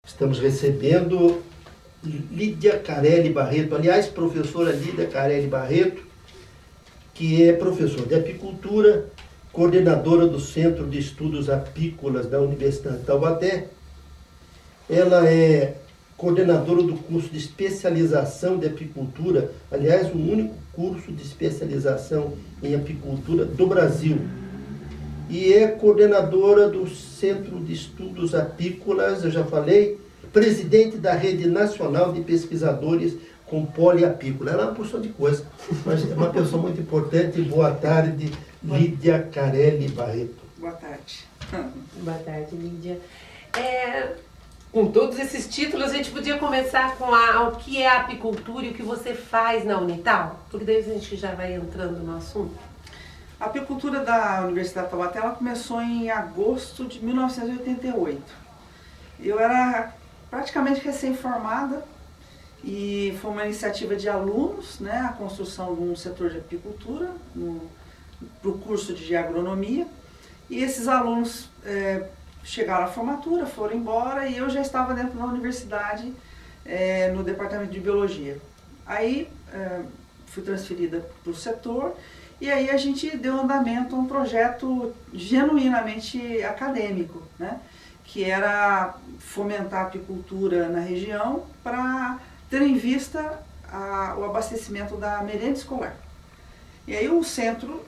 Estamos recebendo Lídia Carelli Barreto, aliás, professora Lídia Carelli Barreto, que é professora de apicultura, coordenadora do Centro de Estudos Apícolas da Universidade de Taubaté. Ela é coordenadora do curso de especialização de apicultura, aliás, o único curso de especialização em apicultura do Brasil. E é coordenadora do Centro de Estudos Apícolas, eu já falei, presidente da Rede Nacional de Pesquisadores com Poliapícola. Ela é uma porção de coisa, mas é uma pessoa muito importante. Boa tarde, Lídia Carelli Barreto. Boa tarde. Boa tarde, Lídia. Com todos esses títulos, a gente podia começar com o que é a apicultura e o que você faz na Unital? Porque daí a gente já vai entrando no assunto. A apicultura da Universidade de Taubaté ela começou em agosto de 1988. Eu era praticamente recém-formada e foi uma iniciativa de alunos, né, a construção de um setor de apicultura para o curso de agronomia. E esses alunos chegaram à formatura, foram embora e eu já estava dentro da universidade no departamento de biologia. Aí fui transferida para o setor e aí a gente deu andamento a um projeto genuinamente acadêmico, né? Que era fomentar a apicultura na região para ter em vista o abastecimento da merenda escolar. E aí o centro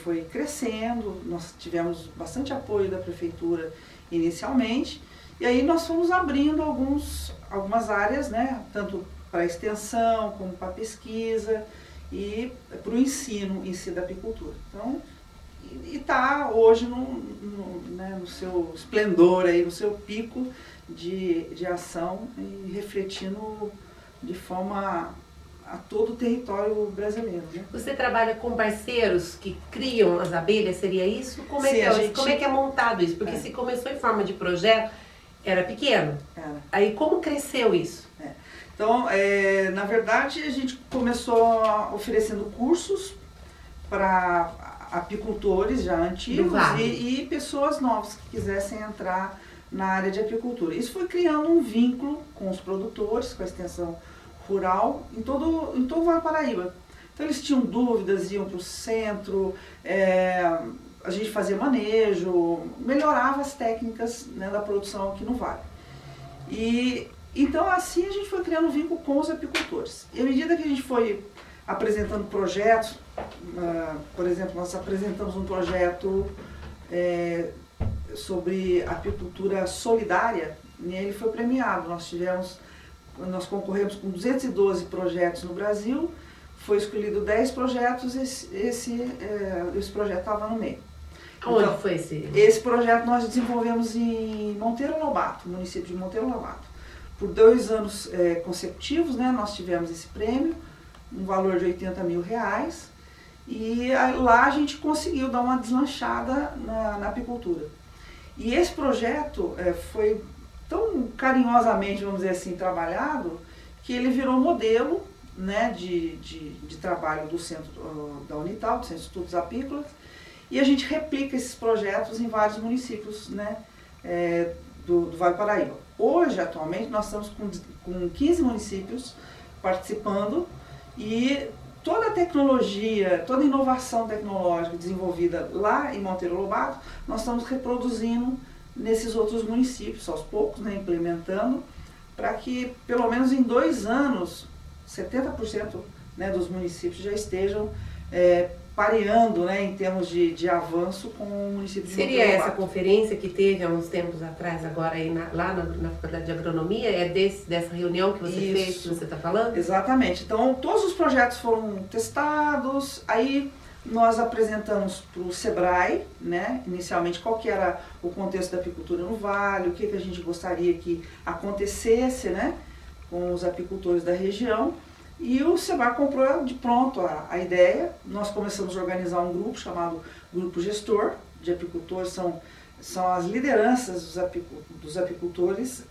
foi crescendo, nós tivemos bastante apoio da prefeitura inicialmente, e aí nós fomos abrindo algumas áreas, né, tanto para extensão como para pesquisa e para o ensino em si da apicultura. Então, e está hoje no seu esplendor, aí, no seu pico de ação e refletindo de forma a todo o território brasileiro. Né? Você trabalha com parceiros que criam as abelhas, seria isso? Como é que é montado isso? Porque se começou em forma de projeto, era pequeno. Aí como cresceu isso? Então, na verdade, a gente começou oferecendo cursos para apicultores já antigos e pessoas novas que quisessem entrar na área de apicultura. Isso foi criando um vínculo com os produtores, com a extensão rural, em todo o Vale do Paraíba. Então eles tinham dúvidas, iam para o centro, a gente fazia manejo, melhorava as técnicas, né, da produção aqui no Vale. E então assim a gente foi criando um vínculo com os apicultores. E à medida que a gente foi apresentando projetos, por exemplo, nós apresentamos um projeto sobre apicultura solidária e ele foi premiado. Nós concorremos com 212 projetos no Brasil, foi escolhido 10 projetos, esse projeto estava no meio. Onde foi esse? Esse projeto nós desenvolvemos em Monteiro Lobato, município de Monteiro Lobato. Por 2 anos consecutivos, né, nós tivemos esse prêmio, um valor de R$80 mil, e lá a gente conseguiu dar uma deslanchada na apicultura. E esse projeto foi tão carinhosamente, vamos dizer assim, trabalhado, que ele virou modelo, né, de trabalho do centro da Unital, do Centro de Estudos Apícolas, e a gente replica esses projetos em vários municípios, né, do Vale do Paraíba. Hoje, atualmente, nós estamos com 15 municípios participando e toda a tecnologia, toda a inovação tecnológica desenvolvida lá em Monteiro Lobato, nós estamos reproduzindo nesses outros municípios, aos poucos, né, implementando, para que pelo menos em 2 anos, 70%, né, dos municípios já estejam pareando, né, em termos de avanço com o município de Monteiro Lobato. Seria essa conferência que teve há uns tempos atrás, agora aí lá na Faculdade de Agronomia? É dessa reunião que você fez, que você está falando? Exatamente. Então, todos os projetos foram testados, aí nós apresentamos para o SEBRAE, né, inicialmente qual que era o contexto da apicultura no Vale, o que a gente gostaria que acontecesse, né, com os apicultores da região. E o SEBRAE comprou de pronto a ideia. Nós começamos a organizar um grupo chamado Grupo Gestor de Apicultores, são as lideranças dos apicultores,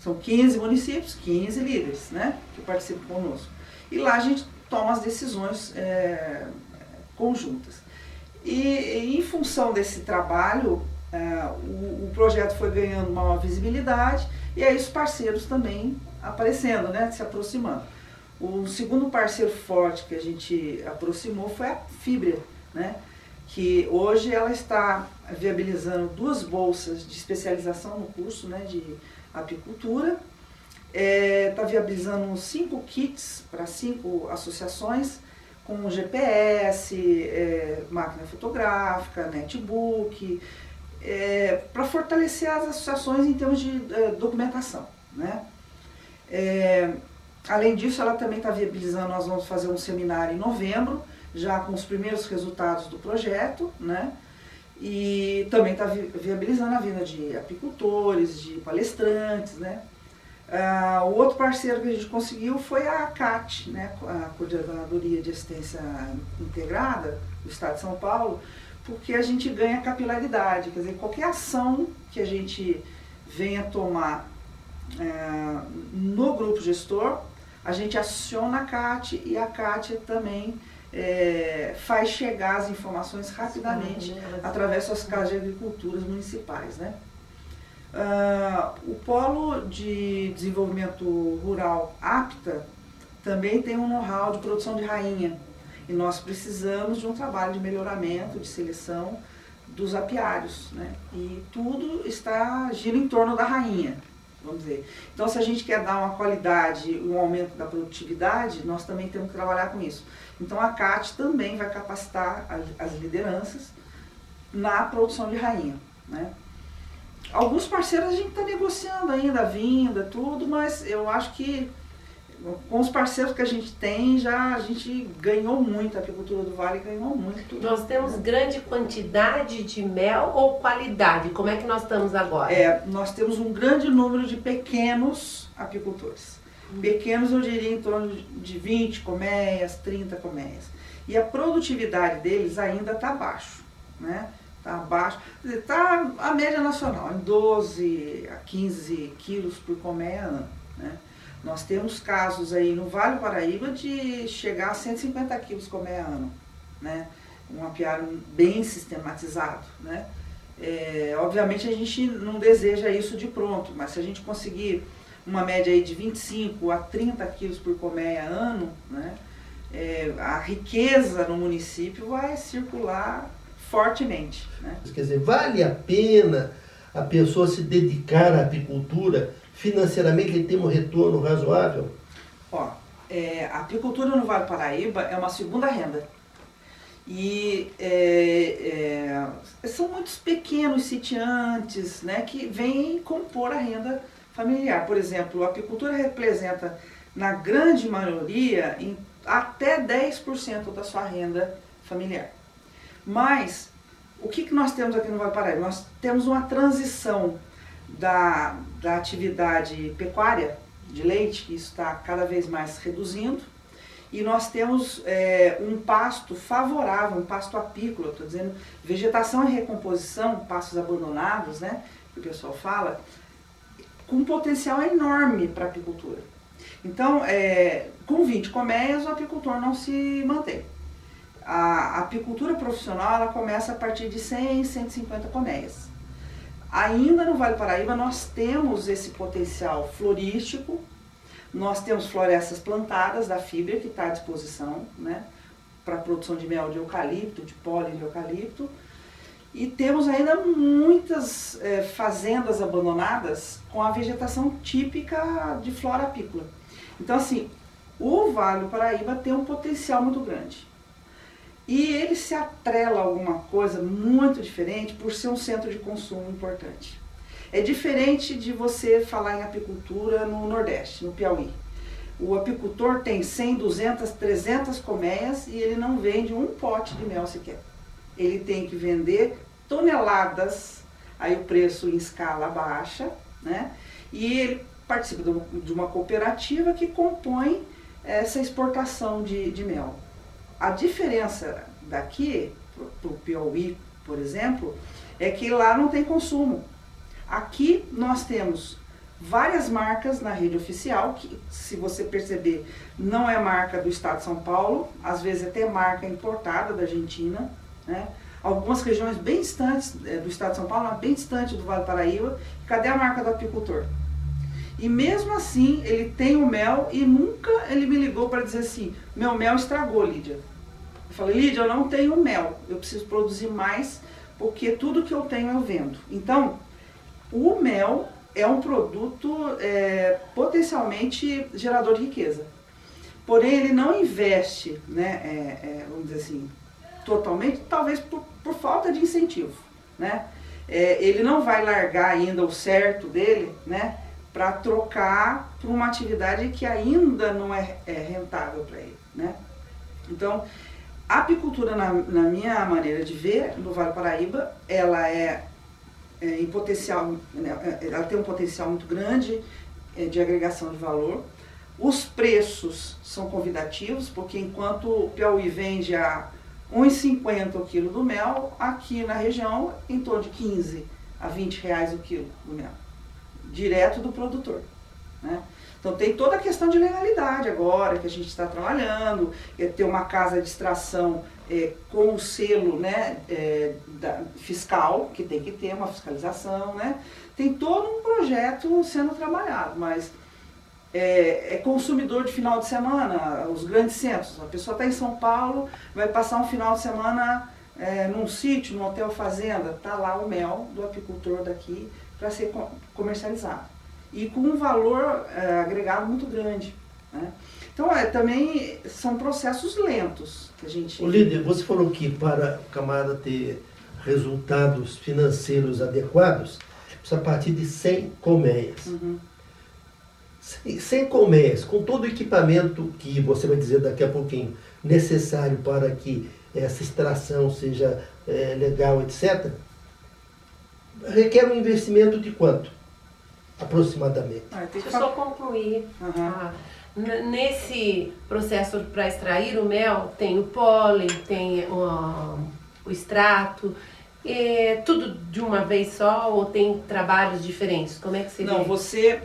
são 15 municípios, 15 líderes, né, que participam conosco. E lá a gente toma as decisões conjuntas. E em função desse trabalho, o projeto foi ganhando uma visibilidade E aí os parceiros também aparecendo, né, se aproximando. O segundo parceiro forte que a gente aproximou foi a Fibria, né, que hoje ela está viabilizando 2 bolsas de especialização no curso, né, de apicultura, está viabilizando 5 kits para 5 associações, com GPS, máquina fotográfica, netbook, para fortalecer as associações em termos de documentação, né. Além disso, ela também está viabilizando, nós vamos fazer um seminário em novembro, já com os primeiros resultados do projeto, né? E também está viabilizando a vinda de apicultores, de palestrantes, né? O outro parceiro que a gente conseguiu foi a CAT, né? A Coordenadoria de Assistência Integrada do Estado de São Paulo, porque a gente ganha capilaridade, quer dizer, qualquer ação que a gente venha tomar no grupo gestor, a gente aciona a CAT e a CAT também faz chegar as informações rapidamente através das casas de agriculturas municipais, né? O Polo de Desenvolvimento Rural APTA também tem um know-how de produção de rainha e nós precisamos de um trabalho de melhoramento, de seleção dos apiários, né? E tudo gira em torno da rainha, vamos dizer. Então, se a gente quer dar uma qualidade e um aumento da produtividade, nós também temos que trabalhar com isso. Então, a CAT também vai capacitar as lideranças na produção de rainha, né? Alguns parceiros a gente está negociando ainda a vinda, tudo, mas eu acho que com os parceiros que a gente tem, a gente ganhou muito, a apicultura do Vale ganhou muito. Nós temos grande quantidade de mel ou qualidade? Como é que nós estamos agora? Nós temos um grande número de pequenos apicultores. Pequenos, eu diria, em torno de 20 colmeias, 30 colmeias. E a produtividade deles ainda está abaixo, né? Está abaixo, está a média nacional, em 12 a 15 quilos por colmeia ano, né? Nós temos casos aí no Vale do Paraíba de chegar a 150 quilos colmeia ano, né? Um apiário bem sistematizado, né? Obviamente a gente não deseja isso de pronto, mas se a gente conseguir uma média aí de 25 a 30 quilos por colmeia ano, né? A riqueza no município vai circular fortemente, né? Quer dizer, vale a pena a pessoa se dedicar à apicultura? Financeiramente ele tem um retorno razoável? A apicultura no Vale do Paraíba é uma segunda renda. E são muitos pequenos sitiantes, né, que vêm compor a renda familiar. Por exemplo, a apicultura representa, na grande maioria, até 10% da sua renda familiar. Mas, o que nós temos aqui no Vale do Paraíba? Nós temos uma transição da atividade pecuária de leite, que isso está cada vez mais reduzindo, e nós temos um pasto favorável, um pasto apícola, estou dizendo, vegetação em recomposição, pastos abandonados, né, que o pessoal fala, com um potencial enorme para a apicultura. Então, com 20 colmeias, o apicultor não se mantém. A apicultura profissional, ela começa a partir de 100, 150 colmeias. Ainda no Vale do Paraíba nós temos esse potencial florístico, nós temos florestas plantadas da Fibria que está à disposição, né, para a produção de mel de eucalipto, de pólen de eucalipto, e temos ainda muitas fazendas abandonadas com a vegetação típica de flora apícola. Então assim, o Vale do Paraíba tem um potencial muito grande. E ele se atrela a alguma coisa muito diferente por ser um centro de consumo importante. É diferente de você falar em apicultura no Nordeste, no Piauí. O apicultor tem 100, 200, 300 colmeias e ele não vende um pote de mel sequer. Ele tem que vender toneladas, aí o preço em escala baixa, né? E ele participa de uma cooperativa que compõe essa exportação de mel. A diferença daqui para o Piauí, por exemplo, é que lá não tem consumo. Aqui nós temos várias marcas na rede oficial, que se você perceber, não é marca do Estado de São Paulo, às vezes até marca importada da Argentina, né? Algumas regiões bem distantes do Estado de São Paulo, bem distante do Vale do Paraíba. Cadê a marca do apicultor? E mesmo assim, ele tem o mel e nunca ele me ligou para dizer assim, meu mel estragou, Lídia. Eu falei, Lídia, eu não tenho mel, eu preciso produzir mais, porque tudo que eu tenho eu vendo. Então, o mel é um produto potencialmente gerador de riqueza. Porém, ele não investe, né, vamos dizer assim, totalmente, talvez por falta de incentivo, né? Ele não vai largar ainda o certo dele, né, para trocar por uma atividade que ainda não é rentável para ele, né? Então, a apicultura, na minha maneira de ver, no Vale do Paraíba, ela em potencial, ela tem um potencial muito grande de agregação de valor. Os preços são convidativos, porque enquanto o Piauí vende a R$ 1,50 o quilo do mel, aqui na região em torno de 15 a 20 reais o quilo do mel, direto do produtor, né? Então tem toda a questão de legalidade agora que a gente está trabalhando, ter uma casa de extração com o selo, né, fiscal, que tem que ter uma fiscalização, né? Tem todo um projeto sendo trabalhado, mas consumidor de final de semana, os grandes centros. A pessoa está em São Paulo, vai passar um final de semana num sítio, num hotel fazenda, está lá o mel do apicultor daqui para ser comercializado. E com um valor agregado muito grande, né? Então, também são processos lentos que a gente... Lídia, você falou que para o camarada ter resultados financeiros adequados, precisa partir de 100 colmeias. Uhum. 100 colmeias, com todo o equipamento que você vai dizer daqui a pouquinho, necessário para que essa extração seja legal, etc., requer um investimento de quanto? Aproximadamente. Deixa eu só concluir. Uhum. Nesse processo para extrair o mel, tem o pólen, tem o extrato, tudo de uma vez só ou tem trabalhos diferentes? Como é que você vê? Não, você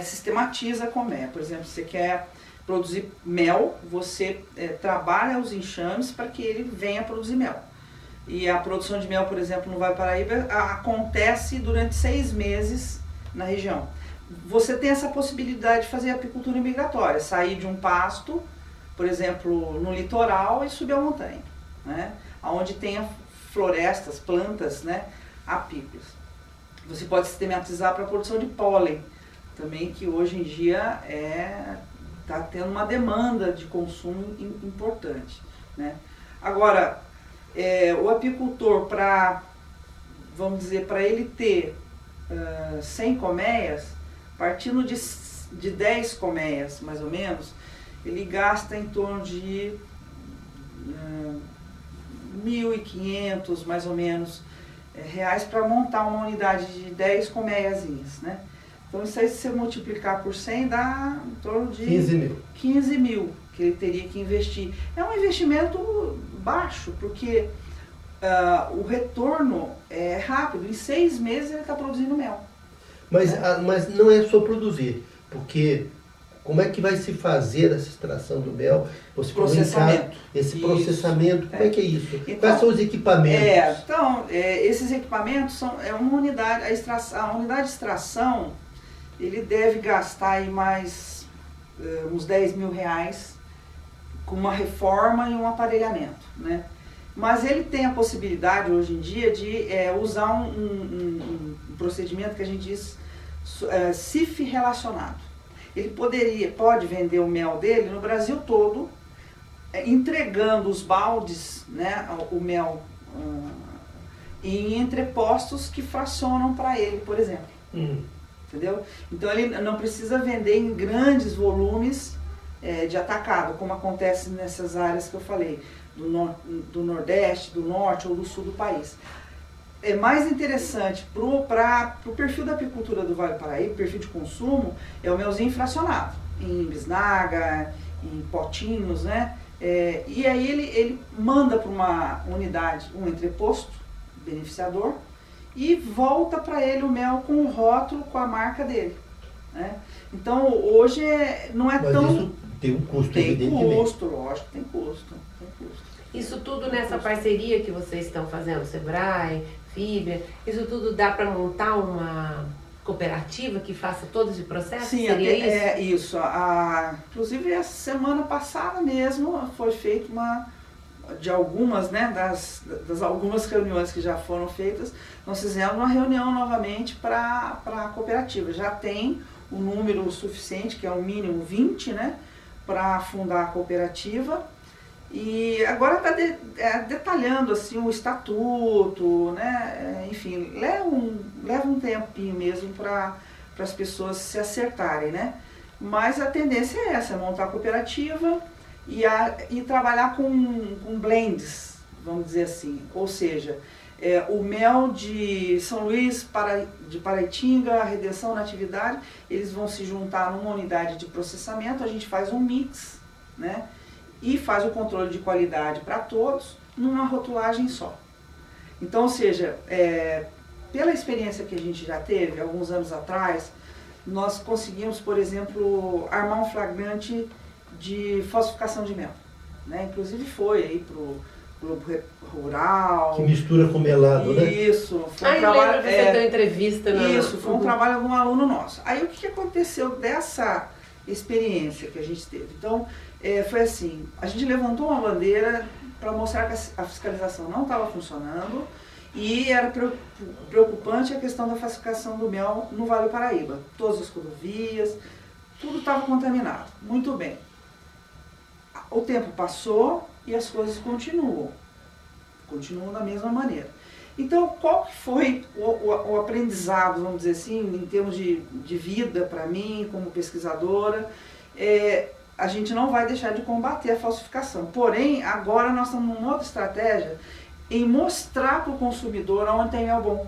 sistematiza a colmeia. Por exemplo, você quer produzir mel, você trabalha os enxames para que ele venha produzir mel. E a produção de mel, por exemplo, no Vale do Paraíba, acontece durante 6 meses na região. Você tem essa possibilidade de fazer apicultura migratória, sair de um pasto, por exemplo, no litoral e subir a montanha, né? Onde tenha florestas, plantas, né, apícolas. Você pode sistematizar para a produção de pólen, também, que hoje em dia está tendo uma demanda de consumo importante, né? Agora, o apicultor, vamos dizer, para ele ter 100 colmeias, partindo de 10 colmeias, mais ou menos, ele gasta em torno de 1.500, mais ou menos, reais para montar uma unidade de 10 colmeiazinhas, né? Então isso aí, se você multiplicar por 100, dá em torno de 15 mil que ele teria que investir. É um investimento baixo, porque o retorno é rápido. Em 6 meses ele está produzindo mel. Mas não é só produzir, porque como é que vai se fazer essa extração do mel? Processamento. Esse processamento, como é que é isso? Então, quais são os equipamentos? Esses equipamentos são uma unidade, a unidade de extração, ele deve gastar aí mais uns 10 mil reais com uma reforma e um aparelhamento, né? Mas ele tem a possibilidade hoje em dia de usar um procedimento que a gente diz CIF relacionado. Ele pode vender o mel dele no Brasil todo, entregando os baldes, né, o mel em entrepostos que fracionam para ele, por exemplo. Entendeu? Então ele não precisa vender em grandes volumes de atacado, como acontece nessas áreas que eu falei, do Nordeste, do Norte ou do Sul do país. É mais interessante para o perfil da apicultura do Vale do Paraíba, perfil de consumo, é o melzinho fracionado, em bisnaga, em potinhos, né? E aí ele manda para uma unidade, um entreposto beneficiador, e volta para ele o mel com o rótulo, com a marca dele, né? Então hoje não é tão... Mas isso tem um custo, evidentemente. Tem custo, lógico, tem custo. Isso tudo nessa parceria que vocês estão fazendo, Sebrae, Fibra, isso tudo dá para montar cooperativa que faça todo esse processo? Sim, seria isso? É isso. Inclusive, essa semana passada mesmo foi feita de algumas, né, das algumas reuniões que já foram feitas, nós fizemos uma reunião novamente para a cooperativa. Já tem um número suficiente, que é o mínimo 20, né, para fundar a cooperativa. E agora está detalhando assim, o estatuto, né, enfim, leva um tempinho mesmo para as pessoas se acertarem, né? Mas a tendência é essa, montar a cooperativa e trabalhar com blends, vamos dizer assim. Ou seja, o mel de São Luís, de Paraitinga, a Redenção, Natividade, eles vão se juntar numa unidade de processamento, a gente faz um mix, né? E faz o controle de qualidade para todos numa rotulagem só. Então, ou seja, pela experiência que a gente já teve, alguns anos atrás, nós conseguimos, por exemplo, armar um flagrante de falsificação de mel, né? Inclusive foi aí para o Globo Rural. Que mistura com melado, né? Isso. Foi um trabalho. Você deu entrevista. Isso, foi um trabalho de um aluno nosso. Aí o que aconteceu dessa experiência que a gente teve? Então, foi assim, a gente levantou uma bandeira para mostrar que a fiscalização não estava funcionando e era preocupante a questão da falsificação do mel no Vale do Paraíba. Todas as rodovias, tudo estava contaminado. Muito bem. O tempo passou e as coisas continuam da mesma maneira. Então, qual que foi o aprendizado, vamos dizer assim, em termos de vida para mim, como pesquisadora? A gente não vai deixar de combater a falsificação. Porém, agora nós estamos numa outra estratégia em mostrar para o consumidor onde tem mel bom.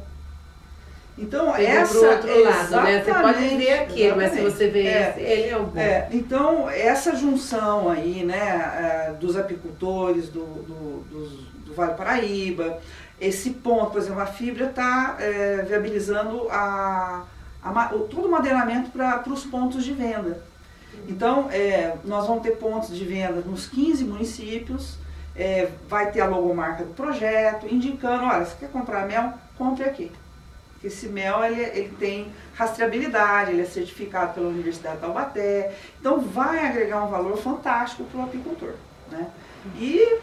Então, essa pro outro lado, né? Você pode ver aquilo, mas se você vê esse, ele é o bom. Então, essa junção aí, né, dos apicultores do Vale do Paraíba, esse ponto, por exemplo, a Fibra está viabilizando todo o madeiramento para os pontos de venda. Então, nós vamos ter pontos de venda nos 15 municípios, vai ter a logomarca do projeto, indicando, olha, você quer comprar mel? Compre aqui. Porque esse mel, ele tem rastreabilidade, ele é certificado pela Universidade de Taubaté, então vai agregar um valor fantástico para o apicultor, né? E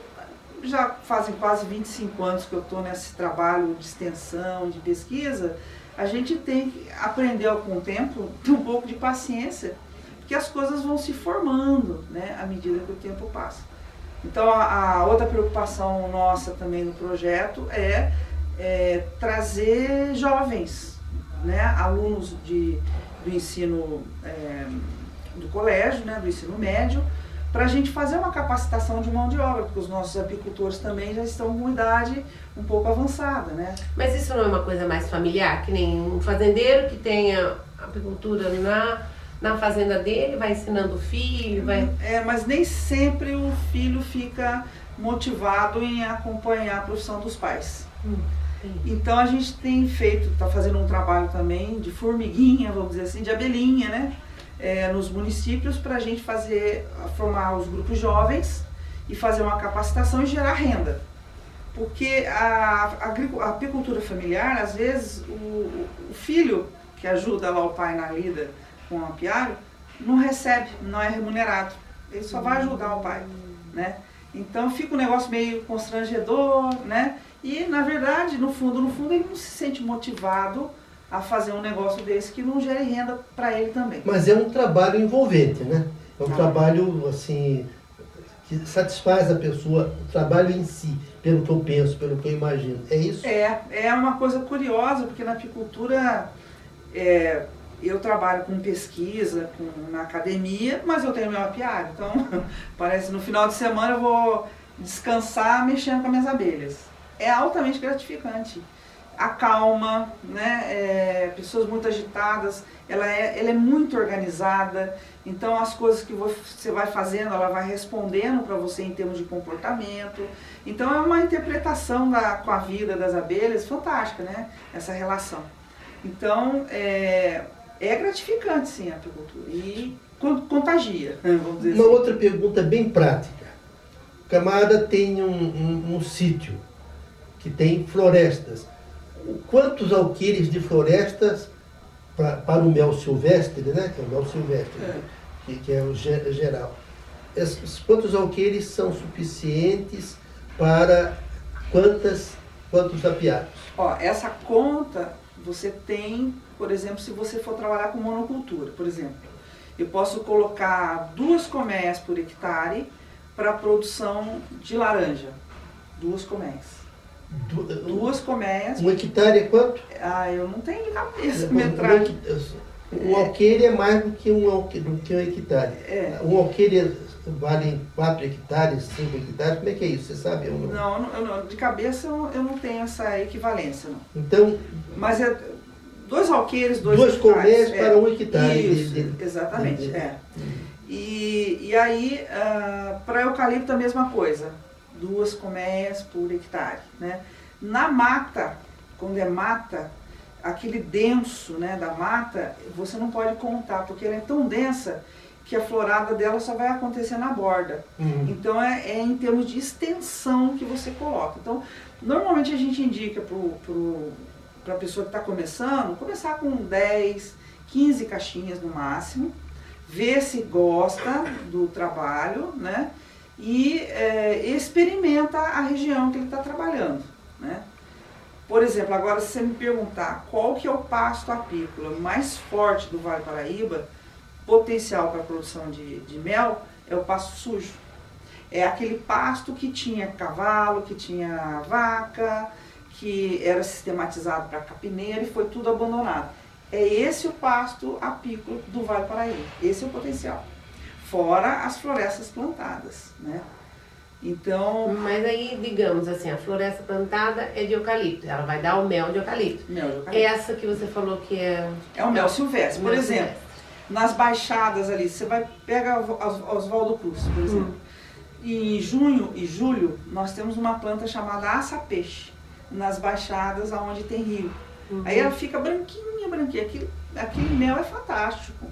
já fazem quase 25 anos que eu estou nesse trabalho de extensão, de pesquisa, a gente tem que aprender com o tempo, ter um pouco de paciência, porque as coisas vão se formando, né, à medida que o tempo passa. Então, a outra preocupação nossa também no projeto é trazer jovens, né, alunos do ensino do colégio, né, do ensino médio, para a gente fazer uma capacitação de mão de obra, porque os nossos apicultores também já estão com idade um pouco avançada, né? Mas isso não é uma coisa mais familiar, que nem um fazendeiro que tenha apicultura na fazenda dele, vai ensinando o filho, vai... Mas nem sempre o filho fica motivado em acompanhar a profissão dos pais. Então a gente tem está fazendo um trabalho também de formiguinha, vamos dizer assim, de abelhinha, né? Nos municípios para a gente formar os grupos jovens e fazer uma capacitação e gerar renda. Porque a apicultura familiar, às vezes, o filho que ajuda lá o pai na lida com o apiário, não recebe, não é remunerado. Ele só vai ajudar o pai, né? Então fica um negócio meio constrangedor, né? E, na verdade, no fundo, ele não se sente motivado a fazer um negócio desse que não gere renda para ele também. Mas é um trabalho envolvente, né? É um trabalho, assim, que satisfaz a pessoa, o trabalho em si, pelo que eu penso, pelo que eu imagino. É isso? É uma coisa curiosa, porque na apicultura eu trabalho com pesquisa, na academia, mas eu tenho meu apiário. Então, parece que no final de semana eu vou descansar mexendo com as minhas abelhas. É altamente gratificante. Acalma, né? Pessoas muito agitadas, ela é muito organizada, então as coisas que você vai fazendo, ela vai respondendo para você em termos de comportamento. Então é uma interpretação com a vida das abelhas fantástica, né? Essa relação. Então é gratificante, sim, a apicultura e contagia, vamos dizer assim. Uma outra pergunta bem prática. O camarada tem um sítio que tem florestas. Quantos alqueires de florestas para o mel silvestre, né? Que é o mel silvestre, que é o geral. Quantos alqueires são suficientes para quantos apiários? Ó, essa conta você tem, por exemplo, se você for trabalhar com monocultura, por exemplo. Eu posso colocar 2 colmeias por hectare para a produção de laranja. 2 colmeias. 2 colmeias. Um hectare é quanto? Eu não tenho de cabeça metragem. Um alqueire é mais do que um hectare. Um alqueire vale 4 hectares, 5 hectares, como é que é isso? Você sabe? Não, de cabeça eu não tenho essa equivalência, não. Então... Mas 2 alqueires, 2 colmeias para 1 hectare. Isso, exatamente, E aí, para eucalipto a mesma coisa, 2 colmeias por hectare, né? Na mata, quando é mata, aquele denso, né, da mata, você não pode contar, porque ela é tão densa que a florada dela só vai acontecer na borda. Então é em termos de extensão que você coloca. Então, normalmente a gente indica para a pessoa que está começando, começar com 10, 15 caixinhas no máximo, ver se gosta do trabalho, né? E experimenta a região que ele está trabalhando, né? Por exemplo, agora se você me perguntar qual que é o pasto apícola mais forte do Vale Paraíba, potencial para a produção de mel, é o pasto sujo. É aquele pasto que tinha cavalo, que tinha vaca, que era sistematizado para capineira e foi tudo abandonado. É esse o pasto apícola do Vale Paraíba. Esse é o potencial. Fora as florestas plantadas, né? Então... Mas aí, digamos assim, a floresta plantada é de eucalipto. Ela vai dar o mel de eucalipto. Mel de eucalipto. Essa que você falou que é... É o mel silvestre. Por exemplo, nas baixadas ali, você vai pegar Oswaldo Cruz, por exemplo. E em junho e julho, nós temos uma planta chamada aça-peixe, nas baixadas onde tem rio. Aí ela fica branquinha. Aquele mel é fantástico.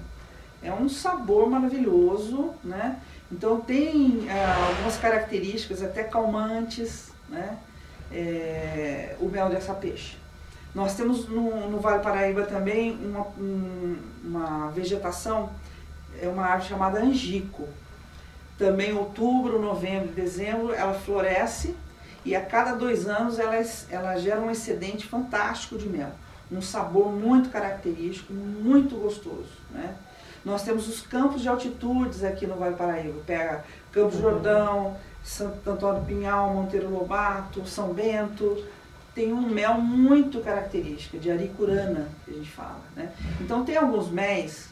É um sabor maravilhoso, né? Então tem algumas características até calmantes, né? O mel de aça-peixe. Nós temos no Vale Paraíba também uma vegetação, uma árvore chamada angico. Também em outubro, novembro, dezembro, ela floresce e a cada 2 anos ela gera um excedente fantástico de mel. Um sabor muito característico, muito gostoso, né? Nós temos os campos de altitudes aqui no Vale Paraíba. Pega Campos Jordão, Santo Antônio do Pinhal, Monteiro Lobato, São Bento. Tem um mel muito característico, de aricurana, que a gente fala, né? Então tem alguns méis,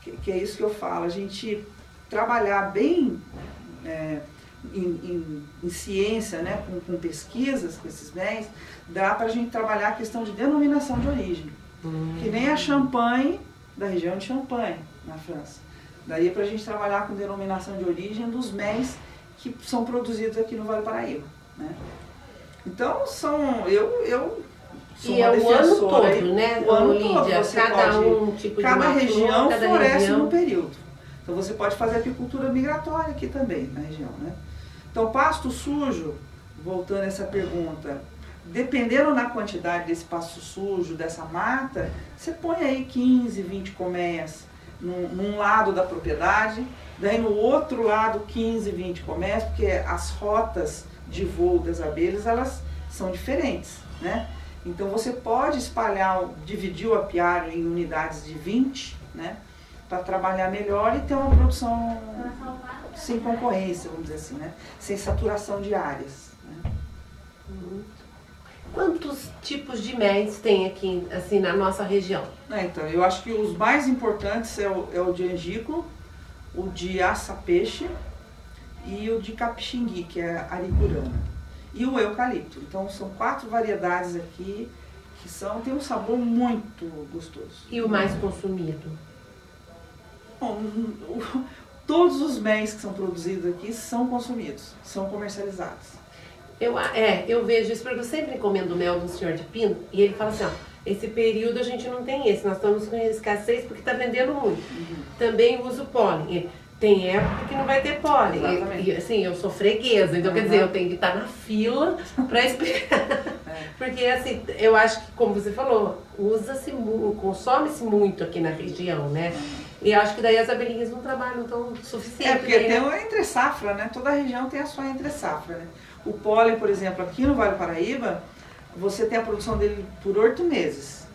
que é isso que eu falo, a gente trabalhar bem em ciência, né, com pesquisas, com esses méis, dá para a gente trabalhar a questão de denominação de origem. Que nem a champanhe da região de Champagne, na França. Daí para a gente trabalhar com denominação de origem dos méis que são produzidos aqui no Vale Paraíba, né? Então eu sou uma defensora. O ano todo, né? O ano Lídia, todo você cada pode, um tipo cada de região cada floresce região. no período. Então você pode fazer apicultura migratória aqui também na região, né? Então pasto sujo, voltando a essa pergunta, dependendo da quantidade desse pasto sujo, dessa mata, você põe aí 15, 20 colmeias num lado da propriedade, daí no outro lado 15, 20 colmeias, porque as rotas de voo das abelhas, elas são diferentes, né? Então você pode dividir o apiário em unidades de 20, né? Para trabalhar melhor e ter uma produção sem concorrência, vamos dizer assim, né? Sem saturação de áreas, né? Quantos tipos de méis tem aqui, assim, na nossa região? Então, eu acho que os mais importantes é o de angico, o de aça-peixe e o de capixingui, que é aricurana, e o eucalipto. Então, são 4 variedades aqui que têm um sabor muito gostoso. E o mais consumido? Bom, todos os méis que são produzidos aqui são consumidos, são comercializados. Eu vejo isso, porque eu sempre encomendo mel do senhor de Pino, e ele fala assim, ó, esse período a gente não tem esse, nós estamos com escassez porque está vendendo muito. Também uso pólen. Tem época que não vai ter pólen. E assim, eu sou freguesa, então quer dizer, eu tenho que estar na fila para esperar. Porque assim, eu acho que, como você falou, consome-se muito aqui na região, né? E acho que daí as abelhinhas não trabalham tão suficiente. Porque tem uma entre-safra, né? Toda região tem a sua entre-safra, né? O pólen, por exemplo, aqui no Vale do Paraíba, você tem a produção dele por 8 meses.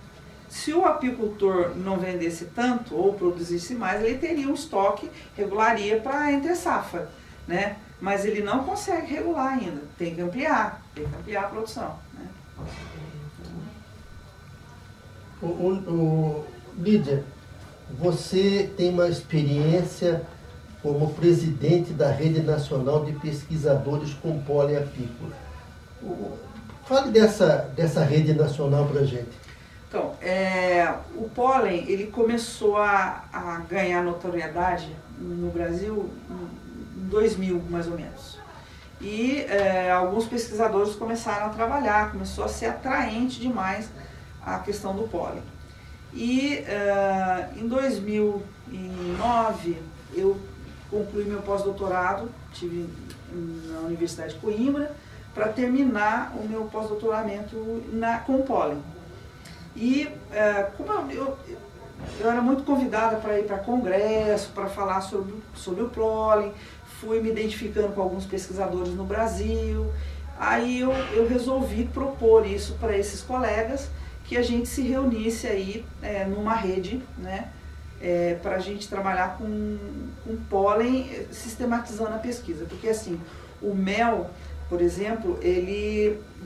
Se o apicultor não vendesse tanto ou produzisse mais, ele teria um estoque, regularia para entre-safra, né? Mas ele não consegue regular ainda, tem que ampliar a produção, né? Lídia, você tem uma experiência como presidente da Rede Nacional de Pesquisadores com Pólen Apícola. Fale dessa rede nacional para a gente. Então, o pólen, ele começou a ganhar notoriedade no Brasil em 2000, mais ou menos. E alguns pesquisadores começaram a trabalhar, começou a ser atraente demais a questão do pólen. E em 2009, eu concluí meu pós-doutorado, estive na Universidade de Coimbra, para terminar o meu pós-doutoramento com pólen. E como eu era muito convidada para ir para congresso, para falar sobre o pólen, fui me identificando com alguns pesquisadores no Brasil, aí eu resolvi propor isso para esses colegas, que a gente se reunisse aí numa rede, né, para a gente trabalhar com pólen, sistematizando a pesquisa. Porque assim, o mel, por exemplo,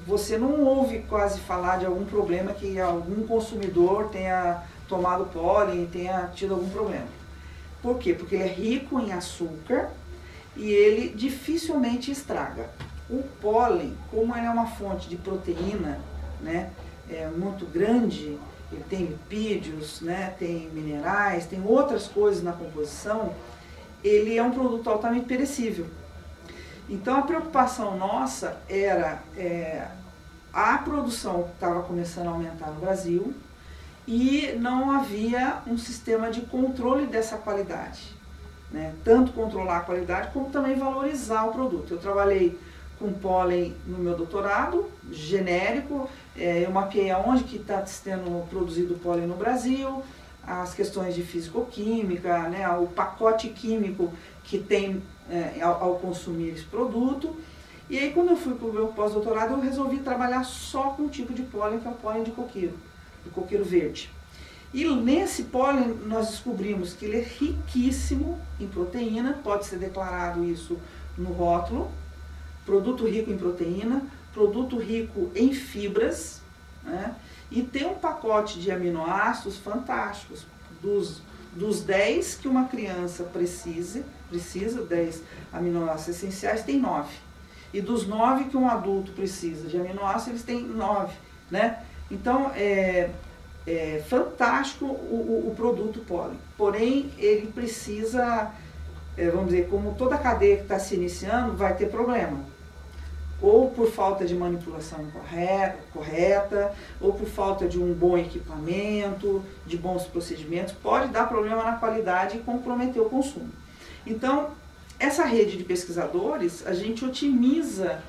você não ouve quase falar de algum problema que algum consumidor tenha tomado pólen e tenha tido algum problema. Por quê? Porque ele é rico em açúcar e ele dificilmente estraga. O pólen, como ele é uma fonte de proteína, né, muito grande, ele tem lipídios, né, tem minerais, tem outras coisas na composição, ele é um produto altamente perecível. Então a preocupação nossa era a produção que estava começando a aumentar no Brasil e não havia um sistema de controle dessa qualidade, né? Tanto controlar a qualidade como também valorizar o produto. Eu trabalhei com pólen no meu doutorado, genérico, eu mapeei aonde que está sendo produzido pólen no Brasil, as questões de físico-química, né, o pacote químico que tem ao consumir esse produto. E aí quando eu fui para o meu pós-doutorado, eu resolvi trabalhar só com um tipo de pólen, que é o pólen de coqueiro, do coqueiro verde. E nesse pólen nós descobrimos que ele é riquíssimo em proteína, pode ser declarado isso no rótulo, produto rico em proteína, produto rico em fibras, né? E tem um pacote de aminoácidos fantásticos, dos 10 que uma criança precisa, 10 aminoácidos essenciais, tem 9. E dos 9 que um adulto precisa de aminoácidos, eles têm 9, né? Então, é fantástico o produto pólen. Porém, ele precisa, vamos dizer, como toda a cadeia que está se iniciando, vai ter problema. Ou por falta de manipulação correta, ou por falta de um bom equipamento, de bons procedimentos, pode dar problema na qualidade e comprometer o consumo. Então, essa rede de pesquisadores, a gente otimiza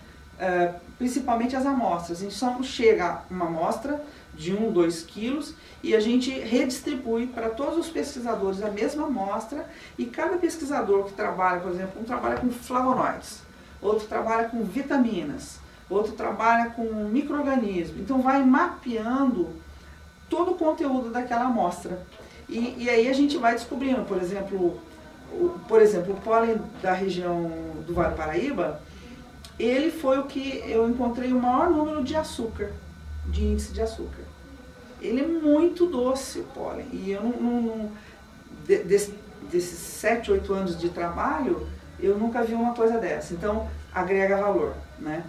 principalmente as amostras. A gente só chega uma amostra de 1, 2 quilos e a gente redistribui para todos os pesquisadores a mesma amostra, e cada pesquisador que trabalha, por exemplo, um trabalha com flavonoides, outro trabalha com vitaminas, outro trabalha com micro-organismos. Então vai mapeando todo o conteúdo daquela amostra. E aí a gente vai descobrindo, por exemplo, o pólen da região do Vale do Paraíba, ele foi o que eu encontrei o maior número de açúcar, de índice de açúcar. Ele é muito doce, o pólen. E eu desses 7, 8 anos de trabalho, eu nunca vi uma coisa dessa. Então, agrega valor, né?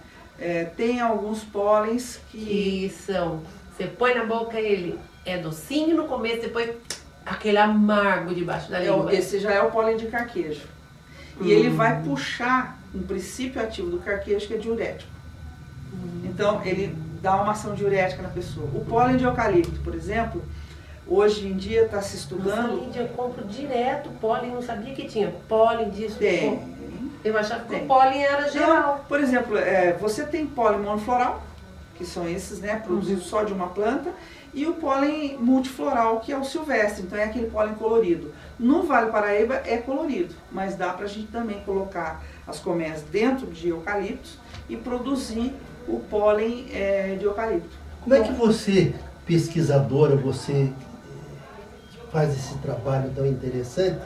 Tem alguns pólens que são, você põe na boca, ele é docinho no começo, depois aquele amargo debaixo da língua. Esse já é o pólen de carquejo. E ele vai puxar um princípio ativo do carquejo, que é diurético. Então, ele dá uma ação diurética na pessoa. O pólen de eucalipto, por exemplo, hoje em dia está se estudando... Nossa, Lídia, eu compro direto pólen, não sabia que tinha pólen disso. Tem. Eu achava que o pólen era geral. Não, por exemplo, você tem pólen monofloral, que são esses, né, produzidos só de uma planta, e o pólen multifloral, que é o silvestre, então é aquele pólen colorido. No Vale Paraíba é colorido, mas dá para a gente também colocar as colmeias dentro de eucaliptos e produzir o pólen de eucalipto. Como é que você, pesquisadora, você que faz esse trabalho tão interessante,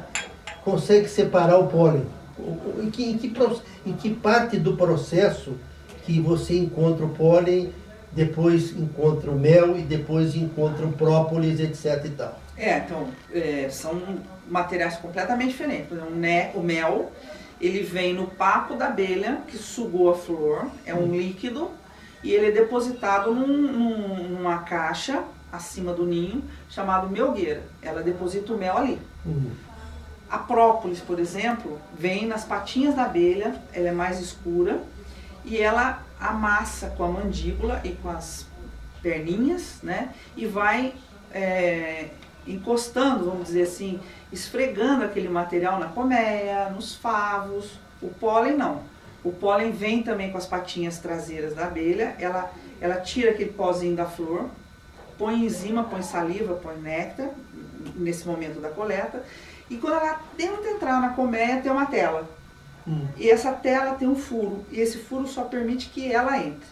consegue separar o pólen? Em que parte do processo que você encontra o pólen, depois encontra o mel e depois encontra o própolis, etc. e tal? Então, são materiais completamente diferentes. Por exemplo, o mel, ele vem no papo da abelha que sugou a flor, é um líquido, e ele é depositado numa caixa acima do ninho, chamado melgueira. Ela deposita o mel ali. A própolis, por exemplo, vem nas patinhas da abelha, ela é mais escura, e ela amassa com a mandíbula e com as perninhas, né? E vai encostando, vamos dizer assim, esfregando aquele material na colmeia, nos favos. O pólen não. O pólen vem também com as patinhas traseiras da abelha, ela tira aquele pozinho da flor, põe enzima, põe saliva, põe néctar, nesse momento da coleta, e quando ela tenta entrar na colmeia, tem uma tela. E essa tela tem um furo, e esse furo só permite que ela entre.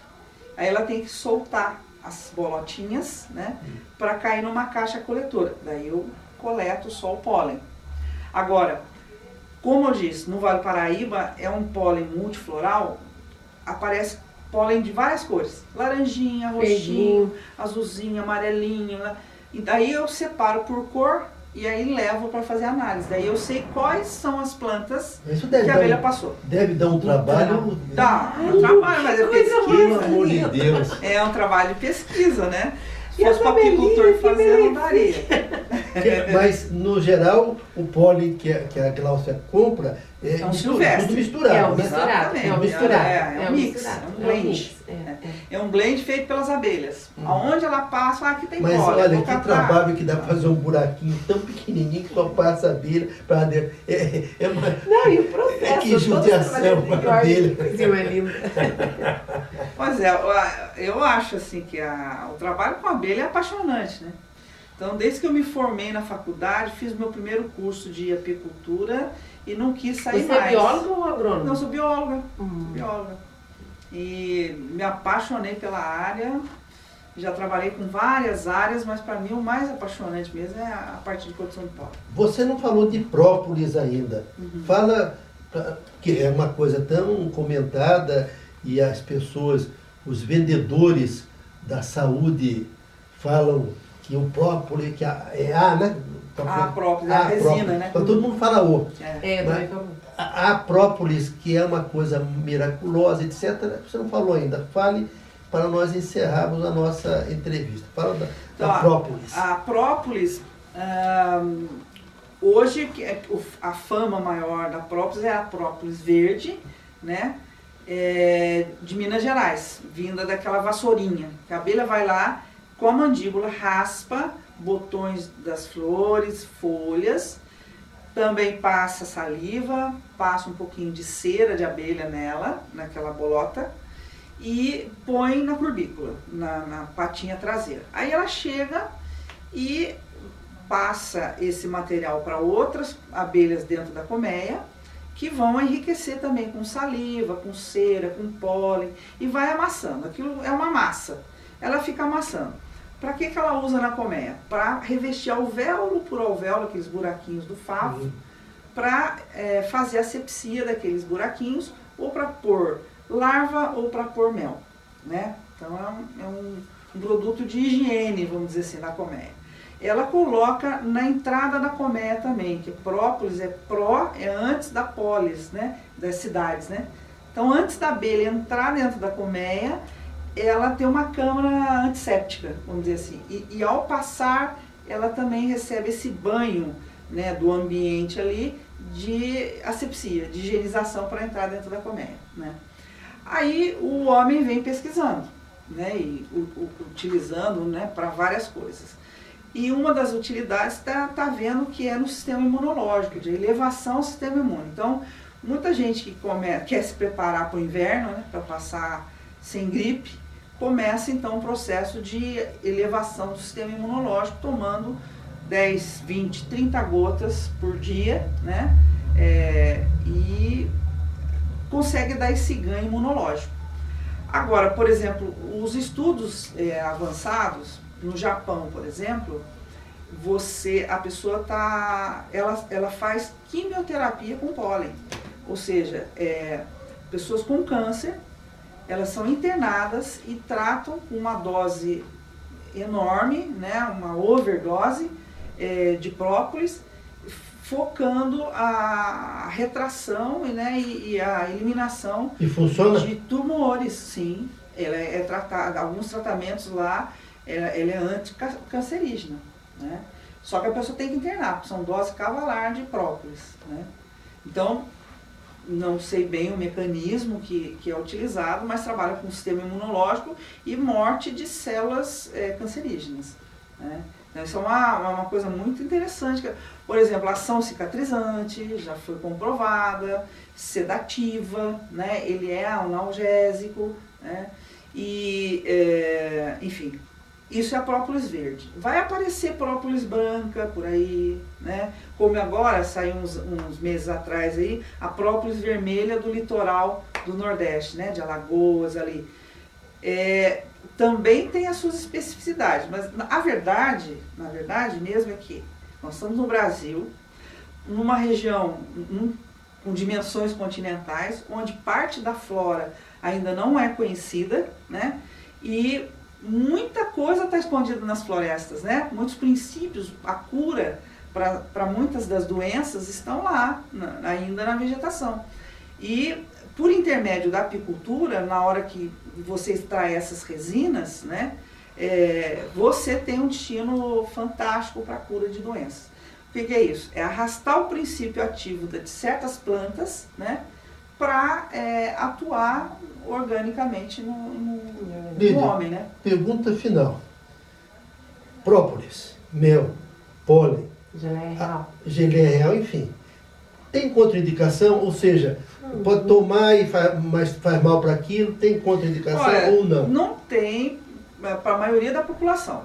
Aí ela tem que soltar as bolotinhas, né, para cair numa caixa coletora. Daí eu coleto só o pólen. Agora, como eu disse, no Vale Paraíba é um pólen multifloral, aparece pólen de várias cores. Laranjinha, roxinho, azulzinho, amarelinho. E daí eu separo por cor e aí levo para fazer análise. Daí eu sei quais são as plantas que a abelha passou. Deve dar um trabalho. Dá, um trabalho, mas é pesquisa. Pelo amor de Deus. É um trabalho de pesquisa, né? Se fosse para o apicultor fazer, não daria. Mas, no geral, o pólen que a Gláucia compra é tudo misturado. É um misturado. Né? É um misturado. É um mix, é um blend. É um blend feito pelas abelhas. Aonde ela passa, aqui tem pólen. Mas olha, que trabalho que dá para fazer um buraquinho tão pequenininho que só passa a abelha para dentro. Não, e o processo. Que judiação para a abelha. Pois é, eu acho assim que o trabalho com a abelha é apaixonante, né? Então, desde que eu me formei na faculdade, fiz meu primeiro curso de apicultura e não quis sair mais. Você é bióloga ou agrônoma? Não, sou bióloga. Bióloga. E me apaixonei pela área. Já trabalhei com várias áreas, mas para mim o mais apaixonante mesmo é a parte de produção de pólen. Você não falou de própolis ainda. Fala, que é uma coisa tão comentada e as pessoas, os vendedores da saúde falam que o própolis, que é né? A própolis, a resina, própolis. né? Então, todo mundo fala o. Eu também falo. A própolis, que é uma coisa miraculosa, etc., você não falou ainda. Fale para nós encerrarmos a nossa entrevista. Fala da própolis. A própolis, hoje a fama maior da própolis é a própolis verde, né? De Minas Gerais, vinda daquela vassourinha. A abelha vai lá com a mandíbula, raspa botões das flores, folhas, também passa saliva, passa um pouquinho de cera de abelha nela, naquela bolota, e põe na curbícula, na patinha traseira. Aí ela chega e passa esse material para outras abelhas dentro da colmeia, que vão enriquecer também com saliva, com cera, com pólen, e vai amassando. Aquilo é uma massa. Ela fica amassando. Para que ela usa na colmeia? Para revestir alvéolo por alvéolo, aqueles buraquinhos do favo, para fazer a asepsia daqueles buraquinhos, ou para pôr larva ou para pôr mel, né? Então é um produto de higiene, vamos dizer assim, na colmeia. Ela coloca na entrada da colmeia também, que própolis é antes da polis, né? Das cidades, né? Então antes da abelha entrar dentro da colmeia, ela tem uma câmara antisséptica, vamos dizer assim. E ao passar, ela também recebe esse banho, né, do ambiente ali de asepsia, de higienização para entrar dentro da colmeia, né? Aí o homem vem pesquisando, né, e utilizando, né, para várias coisas. E uma das utilidades tá vendo que é no sistema imunológico, de elevação ao sistema imune. Então, muita gente que quer se preparar para o inverno, né, para passar sem gripe, começa então um processo de elevação do sistema imunológico, tomando 10, 20, 30 gotas por dia, né? E consegue dar esse ganho imunológico. Agora, por exemplo, os estudos avançados, no Japão, por exemplo, a pessoa ela faz quimioterapia com pólen, ou seja, pessoas com câncer, elas são internadas e tratam com uma dose enorme, né, uma overdose de própolis, focando a retração, né, e a eliminação de tumores, sim. Ela alguns tratamentos lá, ela é anticancerígena, né? Só que a pessoa tem que internar, porque são doses cavalar de própolis, né? Então, não sei bem o mecanismo que é utilizado, mas trabalha com o sistema imunológico e morte de células cancerígenas, né? Então, isso é uma coisa muito interessante. Por exemplo, a ação cicatrizante já foi comprovada, sedativa, né? Ele é analgésico, né? E, enfim, isso é a própolis verde. Vai aparecer própolis branca por aí, né? Como agora, saiu uns meses atrás aí, a própolis vermelha do litoral do Nordeste, né? De Alagoas ali. Também tem as suas especificidades, mas na verdade mesmo é que nós estamos no Brasil, numa região com dimensões continentais, onde parte da flora ainda não é conhecida, né? E muita coisa está escondida nas florestas, né? Muitos princípios, a cura para muitas das doenças estão lá, ainda na vegetação. E por intermédio da apicultura, na hora que você extrai essas resinas, né, você tem um destino fantástico para a cura de doenças. O que é isso? É arrastar o princípio ativo de certas plantas, né, para atuar organicamente no homem, né? Pergunta final. Própolis, mel, pólen, geleia real, enfim. Tem contraindicação? Ou seja, pode tomar mas faz mal para aquilo? Tem contraindicação ou não? Não tem para a maioria da população.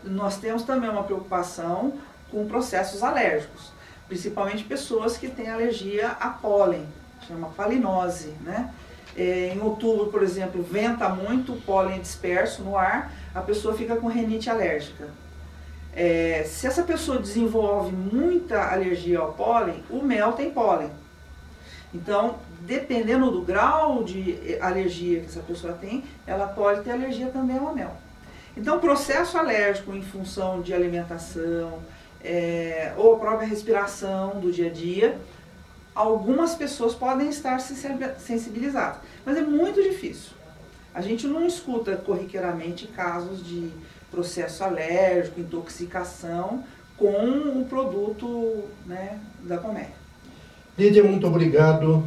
Nós temos também uma preocupação com processos alérgicos, principalmente pessoas que têm alergia a pólen, chama palinose, né? Em outubro, por exemplo, venta muito, pólen disperso no ar, a pessoa fica com rinite alérgica. Se essa pessoa desenvolve muita alergia ao pólen, o mel tem pólen. Então, dependendo do grau de alergia que essa pessoa tem, ela pode ter alergia também ao mel. Então, processo alérgico em função de alimentação, ou a própria respiração do dia a dia, algumas pessoas podem estar sensibilizadas, mas é muito difícil. A gente não escuta corriqueiramente casos de processo alérgico, intoxicação com o produto, né, da colmeia. Lídia, muito obrigado.